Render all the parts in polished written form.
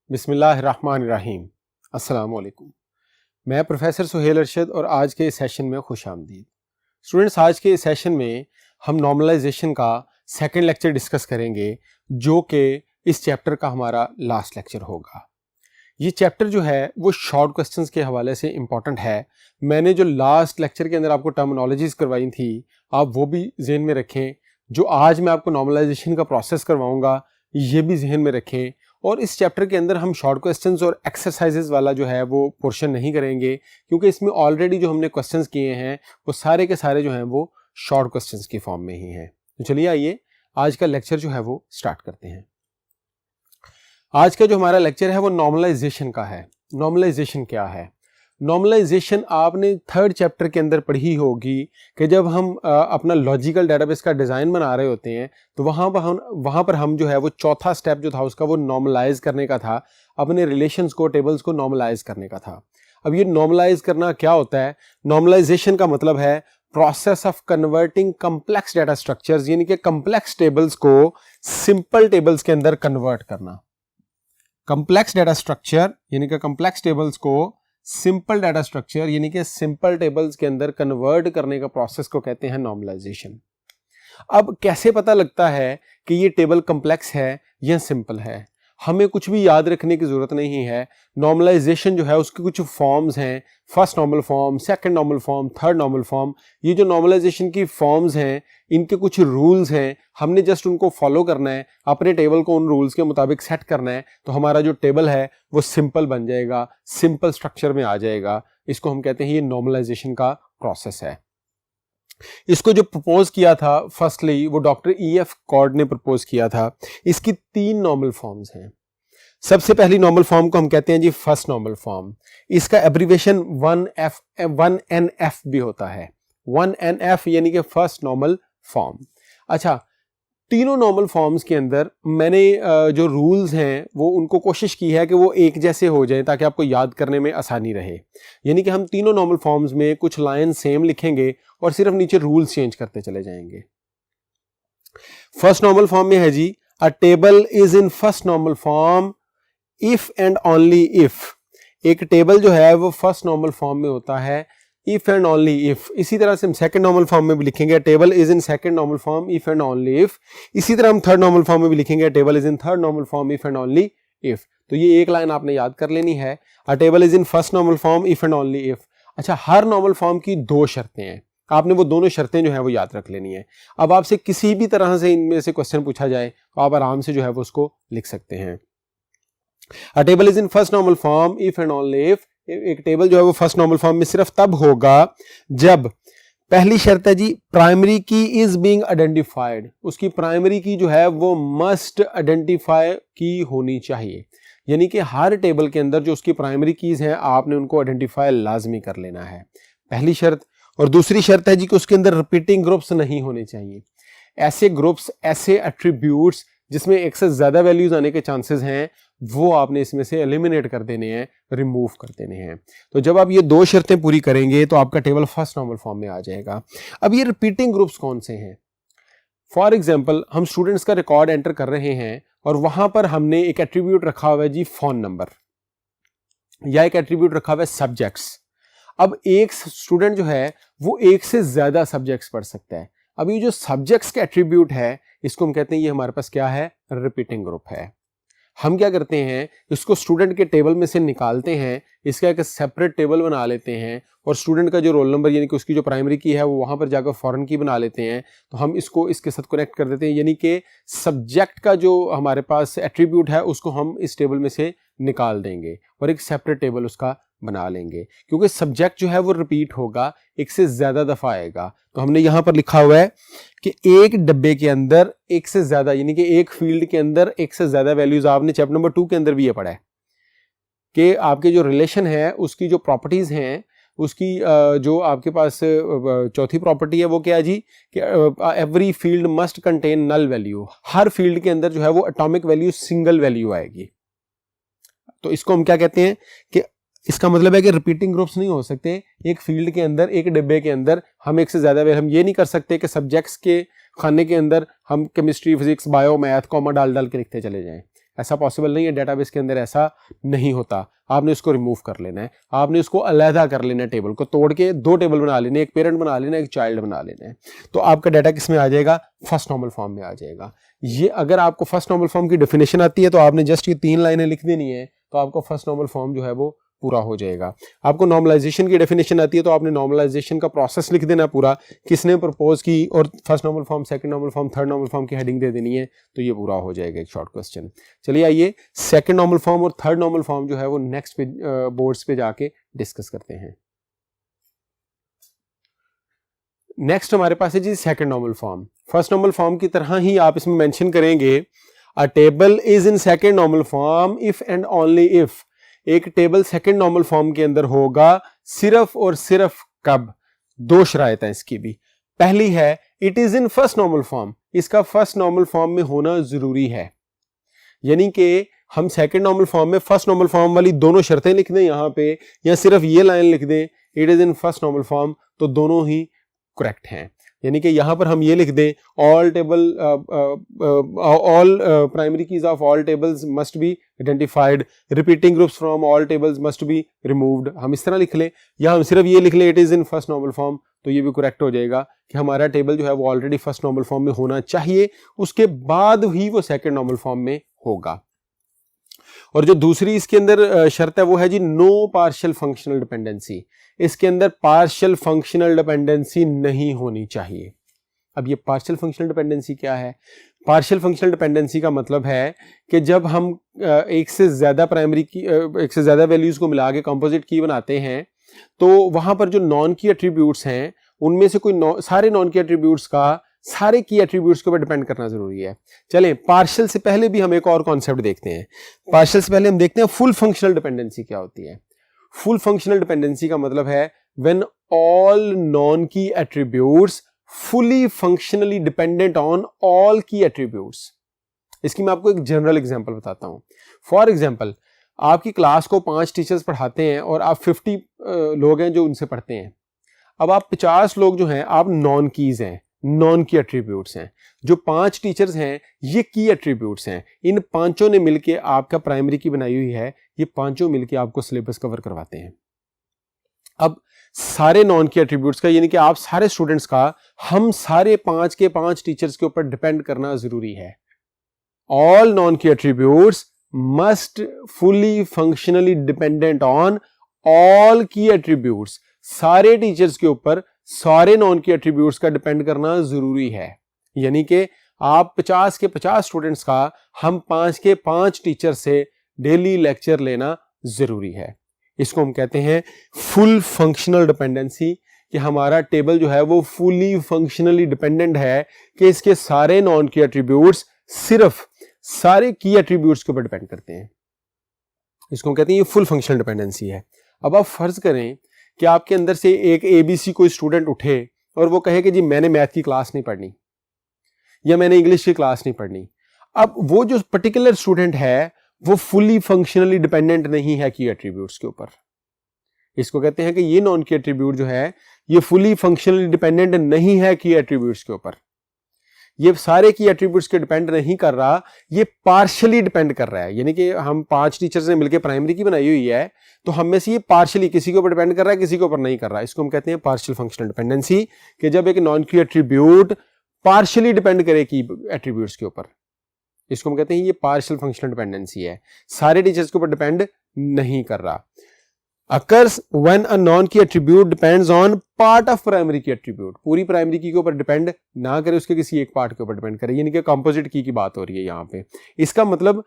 बिस्मिल्लाहिर्रहमानिर्रहीम। अस्सलाम वालेकुम। मैं प्रोफेसर सुहेल अरशद और आज के इस सेशन में खुश आमदीद। स्टूडेंट्स, आज के इस सेशन में हम नॉर्मलाइजेशन का सेकंड लेक्चर डिस्कस करेंगे जो कि इस चैप्टर का हमारा लास्ट लेक्चर होगा। ये चैप्टर जो है वो शॉर्ट क्वेश्चंस के हवाले से इम्पॉर्टेंट है। मैंने जो लास्ट लेक्चर के अंदर आपको टर्मिनोलॉजीज करवाई थी आप वो भी जहन में रखें। जो आज मैं आपको नॉर्मलाइजेशन का प्रोसेस करवाऊंगा ये भी जहन में रखें। और इस चैप्टर के अंदर हम शॉर्ट क्वेश्चंस और एक्सरसाइजेज वाला जो है वो पोर्शन नहीं करेंगे क्योंकि इसमें ऑलरेडी जो हमने क्वेश्चंस किए हैं वो सारे के सारे जो हैं वो शॉर्ट क्वेश्चंस की फॉर्म में ही हैं। तो चलिए आइए आज का लेक्चर जो है वो स्टार्ट करते हैं। आज का जो हमारा लेक्चर है वो नॉर्मलाइजेशन का है। नॉर्मलाइजेशन क्या है? नॉर्मलाइजेशन आपने थर्ड चैप्टर के अंदर पढ़ी होगी कि जब हम अपना लॉजिकल डेटाबेस का डिज़ाइन बना रहे होते हैं तो वहाँ पर हम जो है वो चौथा स्टेप जो था उसका वो नॉर्मलाइज करने का था, अपने रिलेशंस को, टेबल्स को नॉर्मलाइज करने का था। अब ये नॉर्मलाइज करना क्या होता है? नॉर्मलाइजेशन का मतलब है process of converting complex data structures यानी कि कम्प्लेक्स टेबल्स को सिंपल टेबल्स के अंदर कन्वर्ट करना। कम्प्लेक्स डाटा स्ट्रक्चर यानी कि कम्प्लेक्स टेबल्स को सिंपल डाटा स्ट्रक्चर यानी कि सिंपल टेबल्स के अंदर कन्वर्ट करने का प्रोसेस को कहते हैं नॉर्मलाइजेशन। अब कैसे पता लगता है कि ये टेबल कम्प्लेक्स है या सिंपल है? हमें कुछ भी याद रखने की जरूरत नहीं है। नॉर्मलाइजेशन जो है उसके कुछ फॉर्म्स हैं, first normal form, second normal form, third normal form. ये जो नॉर्मलाइजेशन की फॉर्म्स हैं इनके कुछ रूल्स हैं, हमने जस्ट उनको फॉलो करना है, अपने टेबल को उन रूल्स के मुताबिक सेट करना है तो हमारा जो टेबल है वो सिंपल बन जाएगा, सिंपल स्ट्रक्चर में आ जाएगा। इसको हम कहते हैं ये नॉर्मलाइजेशन का प्रोसेस है। इसको जो प्रपोज किया था फर्स्टली वो डॉक्टर E.F. कॉर्ड ने प्रपोज किया था। इसकी 3 नॉर्मल फॉर्म्स हैं। सबसे पहली नॉर्मल फॉर्म को हम कहते हैं जी फर्स्ट नॉर्मल फॉर्म। इसका एब्रीविएशन 1NF भी होता है। 1NF यानी कि फर्स्ट नॉर्मल फॉर्म। अच्छा, तीनों नॉर्मल फॉर्म्स के अंदर मैंने जो रूल्स हैं वो उनको कोशिश की है कि वो एक जैसे हो जाएं ताकि आपको याद करने में आसानी रहे। यानी कि हम तीनों नॉर्मल फॉर्म्स में कुछ लाइन सेम लिखेंगे और सिर्फ नीचे रूल्स चेंज करते चले जाएंगे। फर्स्ट नॉर्मल फॉर्म में है जी a table is in first normal form if and only if. एक टेबल जो है वो फर्स्ट नॉर्मल फॉर्म में होता है इफ एंड ओनली इफ। इसी तरह से हम सेकंड नॉर्मल फॉर्म में भी लिखेंगे table is in second normal form if and only if. इसी तरह हम थर्ड नॉर्मल फॉर्म में भी लिखेंगे table is in third normal form if and only if. तो ये एक लाइन आपने याद कर लेनी है, अ table is in first normal form if and only if. अच्छा, हर नॉर्मल फॉर्म की 2 शर्तें हैं, आपने वो दोनों शर्तें जो है वो याद रख लेनी है। अब आपसे किसी भी तरह से इनमें से क्वेश्चन पूछा जाए तो आप आराम से जो है वो उसको लिख सकते हैं। A table is in first normal form if and only if। एक टेबल जो है वो फर्स्ट नॉर्मल फॉर्म में सिर्फ तब होगा जब पहली शर्त है जी प्राइमरी की इज बीइंग आइडेंटिफाइड। उसकी प्राइमरी की जो है वो मस्ट आइडेंटिफाई की होनी चाहिए। यानी कि हर टेबल के अंदर जो उसकी प्राइमरी कीज हैं आपने उनको आइडेंटिफाई लाजमी कर लेना है, पहली शर्त। और दूसरी शर्त है जी कि उसके अंदर रिपीटिंग ग्रुप्स नहीं होने चाहिए। ऐसे ग्रुप्स, ऐसे एट्रीब्यूट्स जिसमें एक से ज्यादा वैल्यूज आने के चांसेस हैं वो आपने इसमें से एलिमिनेट कर देने हैं, रिमूव कर देने हैं। तो जब आप ये 2 शर्तें पूरी करेंगे तो आपका टेबल फर्स्ट नॉर्मल फॉर्म में आ जाएगा। अब ये रिपीटिंग ग्रुप्स कौन से हैं? फॉर एग्जांपल हम स्टूडेंट्स का रिकॉर्ड एंटर कर रहे हैं और वहां पर हमने एक एट्रीब्यूट रखा हुआ है जी फोन नंबर, या एक एट्रीब्यूट रखा हुआ है सब्जेक्ट्स। अब एक स्टूडेंट जो है वो एक से ज्यादा सब्जेक्ट्स पढ़ सकता है। अब ये जो सब्जेक्ट्स का एट्रीब्यूट है इसको हम कहते हैं ये हमारे पास क्या है? रिपीटिंग ग्रुप है। हम क्या करते हैं, इसको स्टूडेंट के टेबल में से निकालते हैं, इसका एक सेपरेट टेबल बना लेते हैं और स्टूडेंट का जो रोल नंबर यानी कि उसकी जो प्राइमरी की है वो वहां पर जाकर फॉरेन की बना लेते हैं। तो हम इसको इसके साथ कनेक्ट कर देते हैं, यानी कि सब्जेक्ट का जो हमारे पास एट्रीब्यूट है उसको हम इस टेबल में से निकाल देंगे और एक सेपरेट टेबल उसका बना लेंगे। क्योंकि सब्जेक्ट जो है वो रिपीट होगा, एक से ज्यादा दफा आएगा। तो हमने यहां पर लिखा हुआ है कि एक डब्बे के अंदर एक से ज्यादा यानी कि एक फील्ड के अंदर एक से ज्यादा वैल्यूज। आपने चैप्टर नंबर 2 के अंदर भी ये पढ़ा है कि आपके जो रिलेशन है उसकी जो प्रॉपर्टीज हैं उसकी जो आपके पास चौथी प्रॉपर्टी है वो क्या है जी कि every field must contain null value. हर फील्ड के अंदर जो है वो एटॉमिक वैल्यू सिंगल वैल्यू आएगी। तो इसको हम क्या कहते हैं कि इसका मतलब है कि रिपीटिंग ग्रुप्स नहीं हो सकते। एक फील्ड के अंदर, एक डिब्बे के अंदर हम एक से ज्यादा हम ये नहीं कर सकते कि सब्जेक्ट्स के खाने के अंदर हम chemistry, physics, bio, math comma डाल डाल के लिखते चले जाएं। ऐसा पॉसिबल नहीं है, डेटाबेस के अंदर ऐसा नहीं होता। आपने इसको रिमूव कर लेना है, आपने इसको अलहदा कर लेना है, टेबल को तोड़ के दो टेबल बना लेने, एक पेरेंट बना लेना, एक चाइल्ड बना लेना है। तो आपका डाटा किस में आ जाएगा? फर्स्ट नॉर्मल फॉर्म में आ जाएगा। ये अगर आपको फर्स्ट नॉर्मल फॉर्म की डेफिनेशन आती है तो आपने जस्ट ये 3 लाइनें लिख देनी है, तो आपका फर्स्ट नॉर्मल फॉर्म जो है वो पूरा हो जाएगा। आपको नॉर्मलाइजेशन की डेफिनेशन आती है तो आपने नॉर्मलाइजेशन का प्रोसेस लिख देना पूरा, किसने प्रपोज की, और first normal form, second normal form, third normal form की हेडिंग दे देनी है, तो ये पूरा हो जाएगा एक शॉर्ट क्वेश्चन। चलिए आइए सेकंड नॉर्मल फॉर्म और थर्ड नॉर्मल फॉर्म जो है वो नेक्स्ट पे बोर्ड्स पे जाके डिस्कस करते हैं। नेक्स्ट हमारे पास है जी second normal form. First normal form की तरह ही आप इसमें मेंशन करेंगे a table is in second normal form if and only if. एक टेबल सेकंड नॉर्मल फॉर्म के अंदर होगा सिर्फ और सिर्फ कब? दो शराइत हैं इसकी भी। पहली है it is in first normal form, इसका फर्स्ट नॉर्मल फॉर्म में होना जरूरी है। यानी कि हम सेकंड नॉर्मल फॉर्म में फर्स्ट नॉर्मल फॉर्म वाली दोनों शर्तें लिख दें यहाँ पे, या सिर्फ ये लाइन लिख दें it is in first normal form, तो दोनों ही करेक्ट हैं। यानी कि यहां पर हम ये लिख दें all table all primary keys of all tables must be identified, repeating groups from all tables must be removed, हम इस तरह लिख लें, या हम सिर्फ ये लिख लें it is in first normal form, तो ये भी करेक्ट हो जाएगा कि हमारा टेबल जो है वो ऑलरेडी फर्स्ट नॉर्मल फॉर्म में होना चाहिए, उसके बाद ही वो सेकंड नॉर्मल फॉर्म में होगा। और जो दूसरी इसके अंदर शर्त है वो है जी नो पार्शियल फंक्शनल डिपेंडेंसी। इसके अंदर पार्शियल फंक्शनल डिपेंडेंसी नहीं होनी चाहिए। अब ये पार्शियल फंक्शनल डिपेंडेंसी क्या है? पार्शियल फंक्शनल डिपेंडेंसी का मतलब है कि जब हम एक से ज्यादा प्राइमरी की एक से ज्यादा वैल्यूज को मिला के कंपोजिट की बनाते हैं, तो वहां पर जो नॉन की एट्रीब्यूट्स हैं उनमें से कोई सारे नॉन की एट्रीब्यूट्स का सारे की एट्रीब्यूट्स के ऊपर डिपेंड करना जरूरी है। चलें पार्शियल से पहले भी हम एक और कॉन्सेप्ट देखते हैं। पार्शियल से पहले हम देखते हैं फुल फंक्शनल डिपेंडेंसी क्या होती है। फुल फंक्शनल डिपेंडेंसी का मतलब है व्हेन ऑल नॉन की attributes fully functionally dependent on all की एट्रीब्यूट्स। इसकी मैं आपको एक जनरल एग्जांपल बताता हूं। फॉर एग्जांपल, आपकी क्लास को 5 टीचर्स पढ़ाते हैं और आप 50 लोग हैं जो उनसे पढ़ते हैं। अब आप 50 लोग जो हैं आप नॉन कीज हैं, नॉन की एट्रीब्यूट्स हैं। जो 5 टीचर्स हैं ये की एट्रीब्यूट्स हैं। इन पांचों ने मिलके आपका प्राइमरी की बनाई हुई है, ये पांचों मिलके आपको सिलेबस कवर करवाते हैं। अब सारे नॉन की एट्रीब्यूट्स का, यानी कि आप सारे स्टूडेंट्स का, हम सारे 5 के 5 टीचर्स के ऊपर डिपेंड करना जरूरी है। ऑल नॉन की attributes must fully functionally dependent on all की एट्रीब्यूट्स। सारे टीचर्स के ऊपर सारे नॉन की एट्रीब्यूट्स का डिपेंड करना जरूरी है। यानी कि आप 50 के 50 स्टूडेंट्स का, हम 5 के 5 टीचर से डेली लेक्चर लेना जरूरी है। इसको हम कहते हैं फुल फंक्शनल डिपेंडेंसी, कि हमारा टेबल जो है वो फुली फंक्शनली डिपेंडेंट है, कि इसके सारे नॉन की एट्रीब्यूट्स सिर्फ सारे की एट्रीब्यूट्स के ऊपर डिपेंड करते हैं। इसको हम कहते हैं ये फुल फंक्शनल डिपेंडेंसी है। अब आप फर्ज करें कि आपके अंदर से एक ABC कोई स्टूडेंट उठे और वो कहे कि जी मैंने मैथ की क्लास नहीं पढ़नी या मैंने इंग्लिश की क्लास नहीं पढ़नी। अब वो जो पर्टिकुलर स्टूडेंट है वो फुली फंक्शनली डिपेंडेंट नहीं है की एट्रीब्यूट्स के ऊपर। इसको कहते हैं कि ये नॉन की एट्रीब्यूट जो है ये फुली फंक्शनली डिपेंडेंट नहीं है की एट्रीब्यूट्स के ऊपर। ये सारे की एट्रीब्यूट्स के डिपेंड नहीं कर रहा, ये पार्शियली डिपेंड कर रहा है। यानी कि हम 5 टीचर्स ने मिलकर प्राइमरी की बनाई हुई है, तो हम में से ये पार्शियली किसी के ऊपर डिपेंड कर रहा है, किसी के ऊपर नहीं कर रहा है। इसको हम कहते हैं पार्शियल फंक्शनल डिपेंडेंसी, कि जब एक नॉन की एट्रीब्यूट पार्शियली डिपेंड करे की एट्रीब्यूट्स के ऊपर, इसको हम कहते हैं ये पार्शियल फंक्शनल डिपेंडेंसी है, सारे टीचर्स के ऊपर डिपेंड नहीं कर रहा। occurs when a non key attribute depends on part of primary key attribute। पूरी प्राइमरी की के ऊपर डिपेंड ना करे, उसके किसी एक पार्ट के ऊपर डिपेंड करे, यानी कि कंपोजिट की बात हो रही है यहाँ पे। इसका मतलब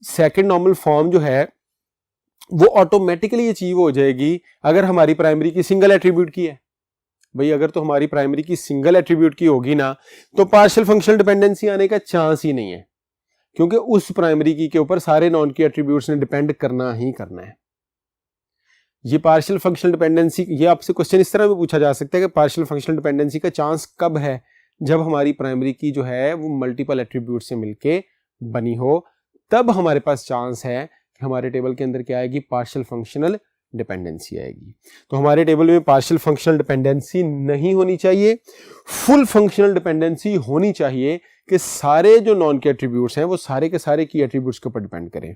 सेकंड नॉर्मल फॉर्म जो है वो ऑटोमेटिकली अचीव हो जाएगी अगर हमारी प्राइमरी की सिंगल एट्रीब्यूट की है। भाई अगर तो हमारी प्राइमरी की सिंगल एट्रीब्यूट की होगी ना, तो पार्शियल फंक्शनल डिपेंडेंसी आने का चांस ही नहीं है, क्योंकि उस प्राइमरी की के ऊपर सारे नॉन की एट्रीब्यूट्स ने डिपेंड करना ही करना है। ये पार्शियल फंक्शनल डिपेंडेंसी, ये आपसे क्वेश्चन इस तरह भी पूछा जा सकता है कि पार्शियल फंक्शनल डिपेंडेंसी का चांस कब है? जब हमारी प्राइमरी की जो है वो मल्टीपल एट्रीब्यूट से मिलके बनी हो, तब हमारे पास चांस है कि हमारे टेबल के अंदर क्या आएगी? पार्शियल फंक्शनल डिपेंडेंसी आएगी। तो हमारे टेबल में पार्शियल फंक्शनल डिपेंडेंसी नहीं होनी चाहिए, फुल फंक्शनल डिपेंडेंसी होनी चाहिए कि सारे जो नॉन की एट्रीब्यूट्स हैं वो सारे के सारे की एट्रीब्यूट्स के ऊपर डिपेंड करें।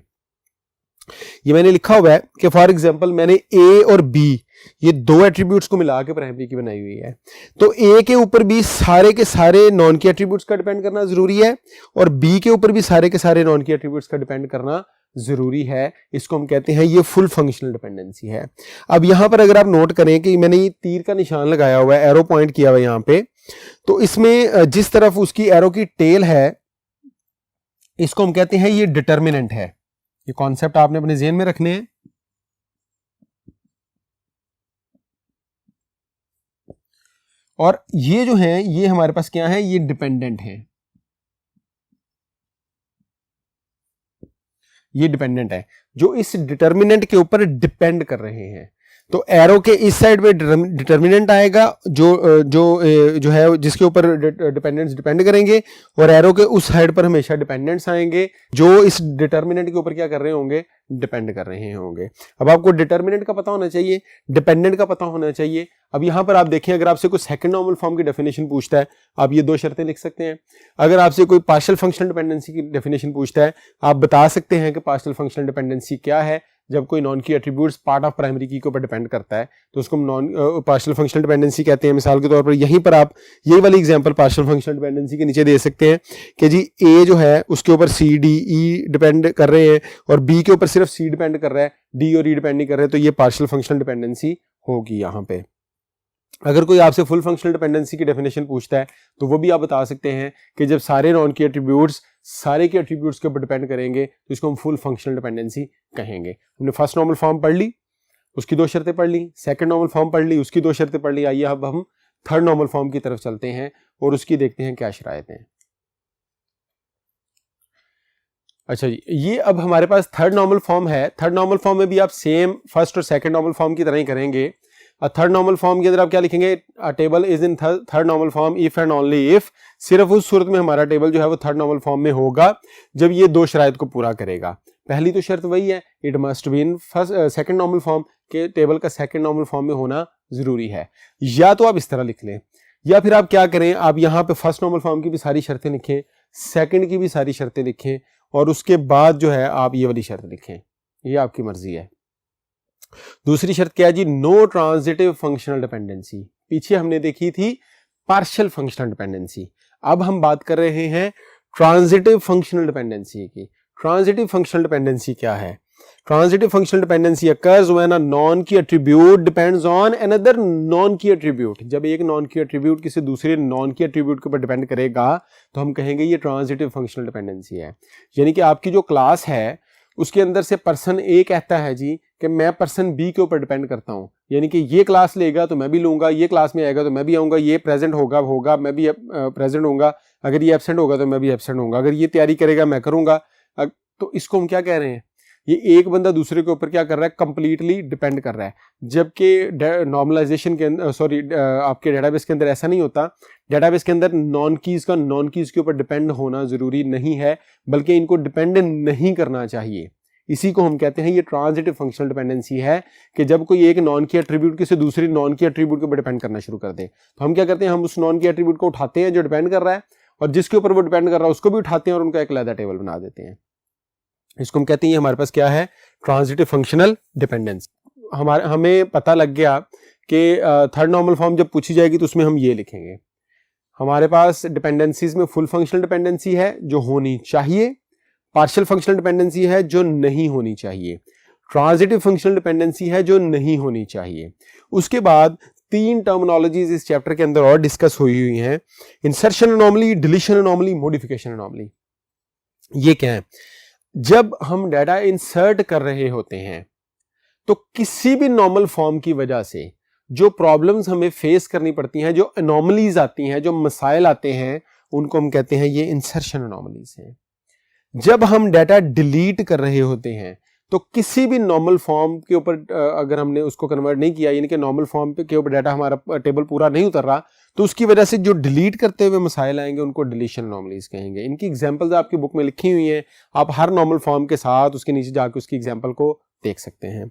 ये मैंने लिखा हुआ है कि फॉर एग्जांपल मैंने ए और बी ये दो एट्रीब्यूट्स को मिला के प्राइमरी की बनाई हुई है, तो ए के ऊपर भी सारे के सारे नॉन की एट्रीब्यूट्स का डिपेंड करना जरूरी है और बी के ऊपर भी सारे के सारे नॉन की एट्रीब्यूट्स का डिपेंड करना जरूरी है। इसको हम कहते हैं ये फुल फंक्शनल डिपेंडेंसी है। अब यहां पर अगर आप नोट करें कि मैंने ये तीर का निशान लगाया हुआ है, एरो पॉइंट किया हुआ है यहां पे, तो इसमें जिस तरफ उसकी एरो की टेल है इसको हम कहते हैं ये डिटर्मिनेंट है। ये कॉन्सेप्ट आपने अपने ज़हन में रखने हैं। और ये जो है ये हमारे पास क्या है, ये डिपेंडेंट है, ये डिपेंडेंट है जो इस डिटर्मिनेंट के ऊपर डिपेंड कर रहे हैं। तो एरो के इस साइड पे डिटर्मिनेंट आएगा जो है जिसके ऊपर डिपेंडेंट्स डिपेंड करेंगे, और एरो के उस साइड पर हमेशा डिपेंडेंट्स आएंगे जो इस डिटर्मिनेंट के ऊपर क्या कर रहे होंगे, डिपेंड कर रहे होंगे। अब आपको डिटर्मिनेंट का पता होना चाहिए, डिपेंडेंट का पता होना चाहिए। अब यहां पर आप देखें, अगर आपसे कोई सेकंड नॉर्मल फॉर्म की डेफिनेशन पूछता है, आप ये दो शर्तें लिख सकते हैं। अगर आपसे कोई पार्शियल फंक्शनल डिपेंडेंसी की डेफिनेशन पूछता है, आप बता सकते हैं कि पार्शियल फंक्शनल डिपेंडेंसी क्या है। जब कोई नॉन की एट्रीब्यूट्स पार्ट ऑफ प्राइमरी की के ऊपर डिपेंड करता है तो उसको हम नॉन पार्शियल फंक्शनल डिपेंडेंसी कहते हैं। मिसाल के तौर पर यहीं पर आप यही वाली एग्जांपल पार्शियल फंक्शनल डिपेंडेंसी के नीचे दे सकते हैं कि जी ए जो है उसके ऊपर सी डी ई डिपेंड कर रहे हैं और बी के ऊपर सिर्फ सी डिपेंड कर रहा है, डी और ई डिपेंड नहीं कर रहे, तो ये पार्शियल फंक्शनल डिपेंडेंसी होगी यहाँ पे। अगर कोई आपसे फुल फंक्शनल डिपेंडेंसी की डेफिनेशन पूछता है तो वो भी आप बता सकते हैं कि जब सारे नॉन की एट्रीब्यूट्स सारे के एट्रीब्यूट्स के ऊपर डिपेंड करेंगे तो इसको हम फुल फंक्शनल डिपेंडेंसी कहेंगे। हमने फर्स्ट नॉर्मल फॉर्म पढ़ ली, उसकी दो शर्तें पढ़ ली, सेकंड नॉर्मल फॉर्म पढ़ ली, उसकी दो शर्तें पढ़ ली। आइए अब हम थर्ड नॉर्मल फॉर्म की तरफ चलते हैं और उसकी देखते हैं क्या शरायत हैं। अच्छा जी, ये अब हमारे पास थर्ड नॉर्मल फॉर्म है। थर्ड नॉर्मल फॉर्म में भी आप सेम फर्स्ट और सेकंड नॉर्मल फॉर्म की तरह ही करेंगे। थर्ड नॉर्मल फॉर्म के अंदर आप क्या लिखेंगे, table is in third normal form if and only if. सिर्फ उस सूरत में हमारा टेबल जो है वो थर्ड नॉर्मल फॉर्म में होगा जब ये दो शराइत को पूरा करेगा। पहली तो शर्त वही है, it must be in second normal form, के टेबल का सेकंड नॉर्मल फॉर्म में होना जरूरी है। या तो आप इस तरह लिख लें, या फिर आप क्या करें, आप यहाँ पे फर्स्ट नॉर्मल फॉर्म की भी सारी शर्तें लिखें, सेकंड की भी सारी शर्तें लिखें और उसके बाद जो है आप ये वाली शर्त लिखें, ये आपकी मर्जी है। दूसरी शर्त क्या है जी, नो ट्रांजिटिव फंक्शनल डिपेंडेंसी। पीछे हमने देखी थी पार्शियल फंक्शनल डिपेंडेंसी, अब हम बात कर रहे हैं ट्रांजिटिव फंक्शनल डिपेंडेंसी की। ट्रांजिटिव फंक्शनल डिपेंडेंसी क्या है? Transitive functional dependency occurs when a non key attribute depends on another non key attribute। जब एक नॉन की एट्रीब्यूट किसी दूसरे नॉन की एट्रीब्यूट के ऊपर डिपेंड करेगा तो हम कहेंगे ये ट्रांजिटिव फंक्शनल डिपेंडेंसी है। यानी कि आपकी जो क्लास है उसके अंदर से पर्सन ए कहता है जी कि मैं पर्सन बी के ऊपर डिपेंड करता हूं, यानी कि ये क्लास लेगा तो मैं भी लूंगा, ये क्लास में आएगा तो मैं भी आऊंगा, ये प्रेजेंट होगा मैं भी प्रेजेंट होऊंगा, अगर ये एब्सेंट होगा तो मैं भी एब्सेंट होऊंगा, अगर ये तैयारी करेगा मैं करूंगा। तो इसको हम क्या कह रहे हैं, ये एक बंदा दूसरे के ऊपर क्या कर रहा है, कंप्लीटली डिपेंड कर रहा है। जबकि नॉर्मलाइजेशन के अंदर आपके डेटाबेस के अंदर ऐसा नहीं होता। डेटाबेस के अंदर नॉन कीज का नॉन कीज के ऊपर डिपेंड होना जरूरी नहीं है, बल्कि इनको डिपेंड नहीं करना चाहिए। इसी को हम कहते हैं ये ट्रांजिटिव फंक्शनल डिपेंडेंसी है कि जब कोई एक नॉन की एट्रीब्यूट किसी दूसरी नॉन की एट्रीब्यूट के ऊपर डिपेंड करना शुरू कर दे तो हम क्या करते हैं, हम उस नॉन की एट्रीब्यूट को उठाते हैं जो डिपेंड कर रहा है और जिसके ऊपर वो डिपेंड कर रहा है उसको भी उठाते हैं और उनका एक अलग टेबल बना देते हैं। इसको हम कहते हैं हमारे पास क्या है, ट्रांजिटिव फंक्शनल डिपेंडेंसी। हमें पता लग गया कि थर्ड नॉर्मल फॉर्म जब पूछी जाएगी तो उसमें हम ये लिखेंगे, हमारे पास डिपेंडेंसीज में फुल फंक्शनल डिपेंडेंसी है जो होनी चाहिए, पार्शियल फंक्शनल डिपेंडेंसी है जो नहीं होनी चाहिए, ट्रांजिटिव फंक्शनल डिपेंडेंसी है जो नहीं होनी चाहिए। उसके बाद तीन टर्मिनोलॉजीज इस चैप्टर के अंदर और डिस्कस हुई हैं, insertion anomaly, deletion anomaly, modification anomaly. ये क्या है, जब हम डाटा इंसर्ट कर रहे होते हैं तो किसी भी नॉर्मल फॉर्म की वजह से जो प्रॉब्लम्स हमें फेस करनी पड़ती हैं, जो एनॉमलीज आती हैं, जो मसाइल आते हैं, उनको हम कहते हैं ये इंसर्शन एनॉमलीज हैं। जब हम डाटा डिलीट कर रहे होते हैं तो किसी भी नॉर्मल फॉर्म के ऊपर अगर हमने उसको कन्वर्ट नहीं किया, यानी कि नॉर्मल फॉर्म के ऊपर डाटा हमारा टेबल पूरा नहीं उतर रहा, तो उसकी वजह से जो डिलीट करते हुए मसाइल आएंगे उनको डिलीशन एनॉमलीज कहेंगे। इनकी एग्जांपल्स आपकी बुक में लिखी हुई हैं, आप हर नॉर्मल फॉर्म के साथ उसके नीचे जाकर उसकी एग्जांपल को देख सकते हैं।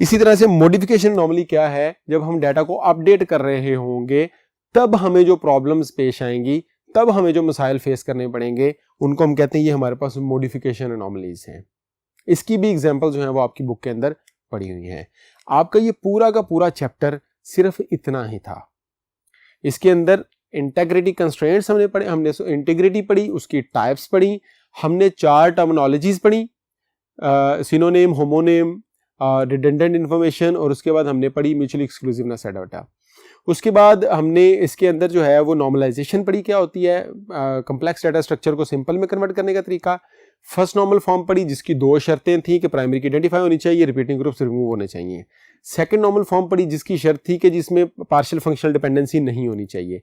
इसी तरह से मॉडिफिकेशन नॉर्मली क्या है, जब हम डाटा को अपडेट कर रहे होंगे तब हमें जो प्रॉब्लम्स पेश आएंगी, तब हमें जो मसाइल फेस करने पड़ेंगे, उनको हम कहते हैं ये हमारे पास मॉडिफिकेशन एनॉमलीज हैं। इसकी भी एग्जांपल जो है वो आपकी बुक के अंदर पड़ी हुई हैं। आपका ये पूरा का पूरा चैप्टर सिर्फ इतना ही था। इसके अंदर इंटीग्रिटी कंस्ट्रेंट्स हमने पढ़े, हमने इंटीग्रिटी पढ़ी, उसकी टाइप्स पढ़ी, हमने 4 टर्मिनोलॉजीज पढ़ी, सिनोनिम, होमोनिम, रिडंडेंट इंफॉर्मेशन, और उसके बाद हमने पढ़ी म्यूचुअली एक्सक्लूसिवनेस ऑफ डाटा। उसके बाद हमने इसके अंदर जो है वो नॉर्मलाइजेशन पढ़ी, क्या होती है, कम्प्लेक्स डाटा स्ट्रक्चर को सिंपल में कन्वर्ट करने का तरीका। फर्स्ट नॉर्मल फॉर्म पढ़ी जिसकी 2 शर्तें थी कि प्राइमरी की आइडेंटिफाई होनी चाहिए, रिपीटिंग ग्रुप्स रिमूव होने चाहिए। सेकंड नॉर्मल फॉर्म पढ़ी जिसकी शर्त थी कि जिसमें पार्शियल फंक्शनल डिपेंडेंसी नहीं होनी चाहिए।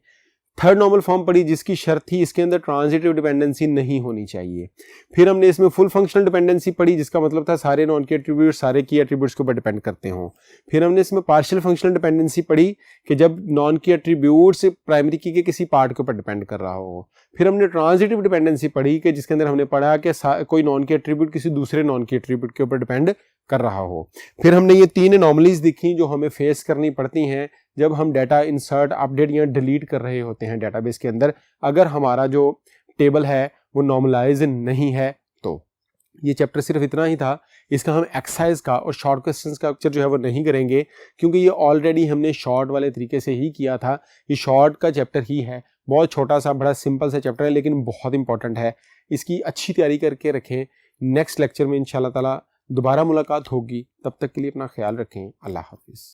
थर्ड नॉर्मल फॉर्म पढ़ी जिसकी शर्त थी इसके अंदर ट्रांजिटिव डिपेंडेंसी नहीं होनी चाहिए। फिर हमने इसमें फुल फंक्शनल डिपेंडेंसी पढ़ी जिसका मतलब था सारे नॉन की एट्रीब्यूट्स सारे की एट्रीब्यूट्स के ऊपर डिपेंड करते हों। फिर हमने इसमें पार्शियल फंक्शनल डिपेंडेंसी पढ़ी कि जब नॉन की एट्रीब्यूट्स प्राइमरी की के किसी पार्ट के ऊपर डिपेंड कर रहा हो। फिर हमने ट्रांजिटिव डिपेंडेंसी पढ़ी कि जिसके अंदर हमने पढ़ा कि कोई नॉन की एट्रीब्यूट किसी दूसरे नॉन की एट्रीब्यूट के ऊपर डिपेंड कर रहा हो। फिर हमने ये 3 एनॉमलीज दिखी जो हमें फेस करनी पड़ती हैं जब हम डाटा इंसर्ट, अपडेट या डिलीट कर रहे होते हैं डाटाबेस के अंदर, अगर हमारा जो टेबल है वो नॉर्मलाइज नहीं है तो। ये चैप्टर सिर्फ इतना ही था। इसका हम एक्सरसाइज का और शॉर्ट क्वेश्चंस का लेक्चर जो है वो नहीं करेंगे क्योंकि ये ऑलरेडी हमने शॉर्ट वाले तरीके से ही किया था। ये शॉर्ट का चैप्टर ही है, बहुत छोटा सा बड़ा सिंपल सा चैप्टर है लेकिन बहुत इंपॉर्टेंट है। इसकी अच्छी तैयारी करके रखें। नेक्स्ट लेक्चर में इंशाल्लाह ताला दोबारा मुलाकात होगी। तब तक के लिए अपना ख्याल रखें। अल्लाह हाफिज़।